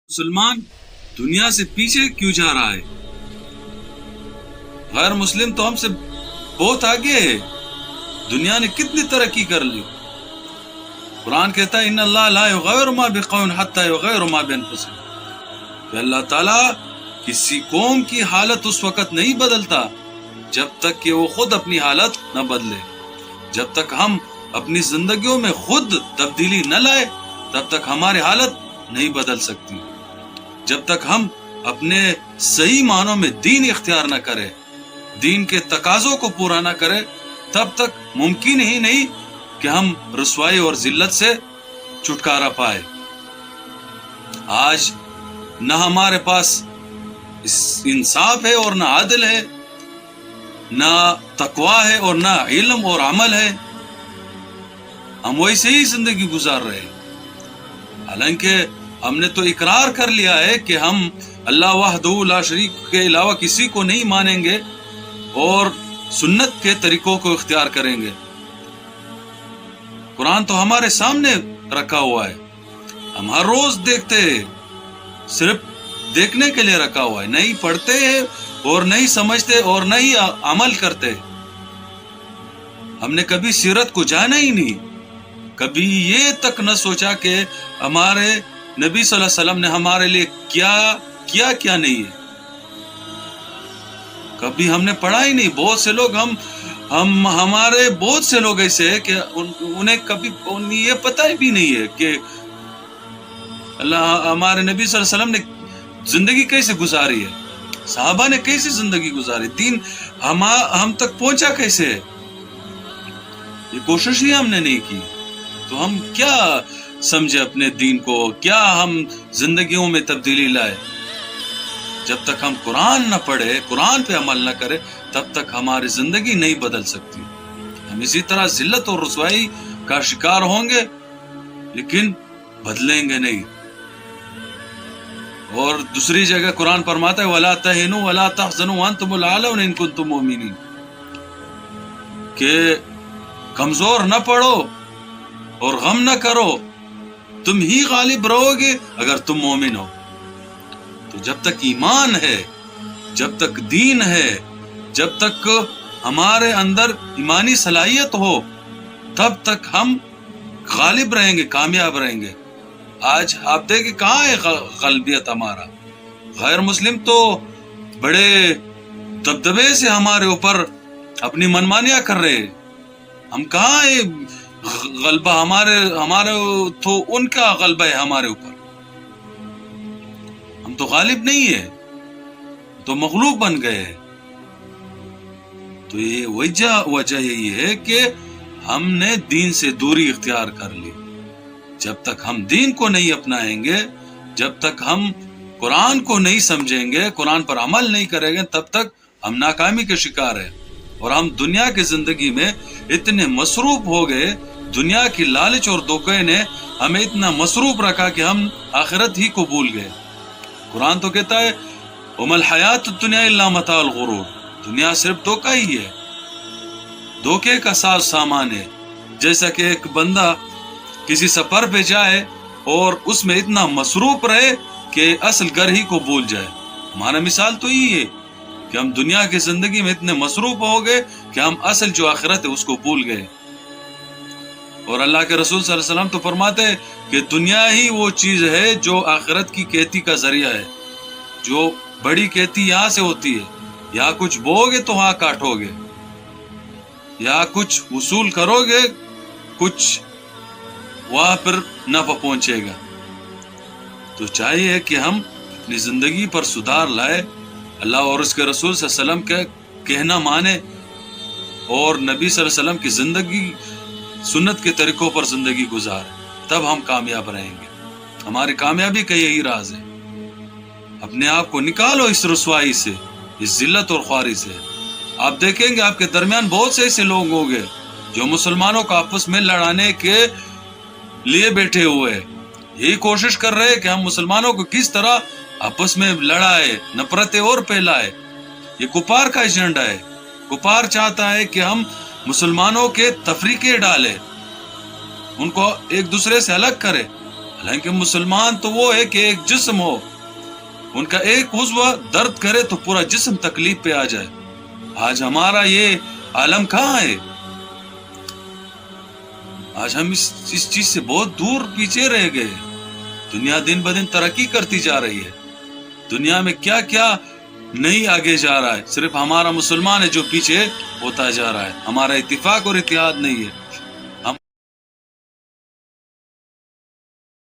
مسلمان دنیا سے پیچھے کیوں جا رہا ہے؟ غیر مسلم تو ہم سے بہت آگے ہے. دنیا نے کتنی ترقی کر لی. قرآن کہتا ہے ان اللہ لا یغیر ما بقوم حتی یغیر ما بانفسهم، کہ اللہ تعالیٰ کسی قوم کی حالت اس وقت نہیں بدلتا جب تک کہ وہ خود اپنی حالت نہ بدلے. جب تک ہم اپنی زندگیوں میں خود تبدیلی نہ لائے تب تک ہماری حالت نہیں بدل سکتی. جب تک ہم اپنے صحیح معنوں میں دین اختیار نہ کرے، دین کے تقاضوں کو پورا نہ کرے، تب تک ممکن ہی نہیں کہ ہم رسوائی اور ذلت سے چھٹکارا پائے. آج نہ ہمارے پاس انصاف ہے اور نہ عدل ہے، نہ تقوی ہے اور نہ علم اور عمل ہے. ہم ویسے ہی زندگی گزار رہے ہیں. حالانکہ ہم نے تو اقرار کر لیا ہے کہ ہم اللہ وحدہ لا شریک کے علاوہ کسی کو نہیں مانیں گے اور سنت کے طریقوں کو اختیار کریں گے. قرآن تو ہمارے سامنے رکھا ہوا ہے، ہم ہر روز دیکھتے ہیں، صرف دیکھنے کے لیے رکھا ہوا ہے. نہیں پڑھتے ہیں اور نہیں سمجھتے اور نہیں عمل کرتے. ہم نے کبھی سیرت کو جانا ہی نہیں، کبھی یہ تک نہ سوچا کہ ہمارے نبی صلی اللہ علیہ وسلم نے ہمارے لیے کیا نہیں ہے. کبھی ہم نے پڑھا ہی نہیں. بہت سے لوگ ہمارے بہت سے لوگ ایسے ہیں کہ انہیں کبھی یہ پتہ بھی نہیں ہے کہ ہمارے نبی صلی اللہ علیہ وسلم نے زندگی کیسے گزاری ہے، صحابہ نے کیسی زندگی گزاری، دین ہم تک پہنچا کیسے ہے. یہ کوشش ہی ہم نے نہیں کی. تو ہم کیا سمجھے اپنے دین کو، کیا ہم زندگیوں میں تبدیلی لائے. جب تک ہم قرآن نہ پڑھے، قرآن پہ عمل نہ کرے، تب تک ہماری زندگی نہیں بدل سکتی. ہم اسی طرح ذلت اور رسوائی کا شکار ہوں گے لیکن بدلیں گے نہیں. اور دوسری جگہ قرآن فرماتا ہے وَلَا تَهِنُوا وَلَا تَحْزَنُوا وَأَنْتُمُ الْأَعْلَوْنَ إِن كُنتُم مُؤْمِنِينَ، کہ کمزور نہ پڑو اور غم نہ کرو، تم ہی غالب رہو گے اگر تم مومن ہو. تو جب تک ایمان ہے، جب تک دین ہے، جب تک ہمارے اندر ایمانی صلاحیت ہو، تب تک ہم غالب رہیں گے، کامیاب رہیں گے. آج آپ دیکھیں کہاں ہے غالبیت ہمارا. غیر مسلم تو بڑے دبدبے سے ہمارے اوپر اپنی منمانیاں کر رہے ہیں. ہم کہاں ہے غلبہ ہمارے تو ان کا غلبہ ہے ہمارے اوپر. ہم تو غالب نہیں ہے، تو مغلوب بن گئے ہیں. تو یہ وجہ یہی ہے کہ ہم نے دین سے دوری اختیار کر لی. جب تک ہم دین کو نہیں اپنائیں گے، جب تک ہم قرآن کو نہیں سمجھیں گے، قرآن پر عمل نہیں کریں گے، تب تک ہم ناکامی کے شکار ہیں. اور ہم دنیا کی زندگی میں اتنے مصروف ہو گئے، دنیا کی لالچ اور دھوکے نے ہمیں اتنا مصروف رکھا کہ ہم آخرت ہی کو بھول گئے. قرآن تو کہتا ہے وَمَا الْحَيَاةُ الدُّنْيَا إِلَّا مَتَاعُ الْغُرُورِ، دنیا صرف دھوکہ ہی ہے، دھوکے کا ساز سامان ہے. جیسا کہ ایک بندہ کسی سفر پہ جائے اور اس میں اتنا مصروف رہے کہ اصل گھر ہی کو بھول جائے. ہمارا مثال تو یہی ہے کہ ہم دنیا کی زندگی میں اتنے مصروف ہو گئے کہ ہم اصل جو آخرت ہے اس کو بھول گئے. اور اللہ کے رسول صلی اللہ علیہ وسلم تو فرماتے ہیں کہ دنیا ہی وہ چیز ہے جو آخرت کی کھیتی کا ذریعہ ہے. جو بڑی کھیتی یہاں سے ہوتی ہے، یہاں کچھ بو گے تو وہاں کاٹو گے، یا کچھ وصول کرو گے، کچھ وہاں پر نفع پہنچے گا. تو چاہیے کہ ہم اپنی زندگی پر سدھار لائے، اللہ اور اس کے رسول صلی اللہ علیہ وسلم کا کہنا مانے اور نبی صلی اللہ علیہ وسلم کی زندگی سنت کے طریقوں پر زندگی گزارے، تب ہم کامیاب رہیں گے. ہماری کامیابی کا یہی راز ہے. اپنے آپ کو نکالو اس رسوائی سے، اس ذلت اور خواری سے. آپ دیکھیں گے آپ کے درمیان بہت سے ایسے لوگ ہوں گے جو مسلمانوں کو آپس میں لڑانے کے لیے بیٹھے ہوئے ہیں. یہی کوشش کر رہے ہیں کہ ہم مسلمانوں کو کس طرح آپس میں لڑائے، نفرتیں اور پھیلائے. یہ کفار کا ایجنڈا ہے. کفار چاہتا ہے کہ ہم مسلمانوں کے تفریقے ڈالے، ان کو ایک دوسرے سے الگ کرے. حالانکہ مسلمان تو وہ ہے کہ ایک جسم ہو، ان کا ایک عضو درد کرے تو پورا جسم تکلیف پہ آ جائے. آج ہمارا یہ عالم کہاں ہے؟ آج ہم اس چیز سے بہت دور پیچھے رہ گئے. دنیا دن بدن ترقی کرتی جا رہی ہے، دنیا میں کیا کیا نہیں آگے جا رہا ہے، صرف ہمارا مسلمان ہے جو پیچھے ہوتا جا رہا ہے. ہمارا اتفاق اور اتحاد نہیں ہے.